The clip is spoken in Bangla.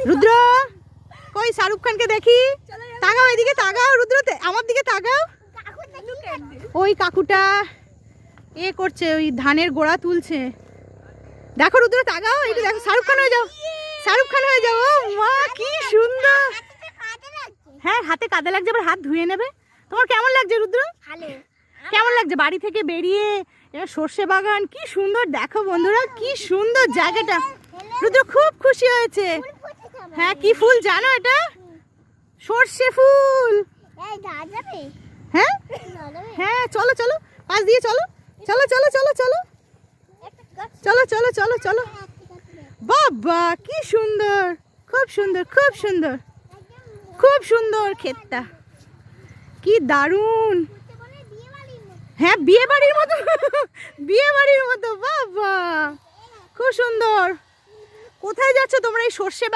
রুদ্র কই শাহরুখ খানকে দেখি, তাকাও এদিকে, তাকাও রুদ্র, আমার দিকে তাকাও। ওই কাকুটা এ করছে, ওই ধানের গোড়া তুলছে। দেখো রুদ্র, তাকাও, একটু দেখো, শাহরুখ খান হয়ে যাও, শাহরুখ খান হয়ে যাও। ও মা কি সুন্দর। হ্যাঁ হাতে কাদা লাগছে, আবার হাত ধুয়ে নেবে। তোমার কেমন লাগছে রুদ্র? কেমন লাগছে বাড়ি থেকে বেরিয়ে? সর্ষে বাগান কি সুন্দর, দেখো বন্ধুরা কি সুন্দর জায়গাটা। রুদ্র খুব খুশি হয়েছে। হ্যাঁ কি ফুল জানো এটা? সর্ষে ফুল। হ্যাঁ হ্যাঁ চলো চলো, পাশ দিয়ে চলো, চলো চলো চলো চলো চলো চলো চলো চলো। বাবা কি সুন্দর, খুব সুন্দর, খুব সুন্দর, খুব সুন্দর ক্ষেতটা, কি দারুণ। হ্যাঁ বিয়ে বাড়ির মতো, বিয়ে বাড়ির মতো। বাবা খুব সুন্দর। কোথায় যাচ্ছ তোমরা এই সর্ষে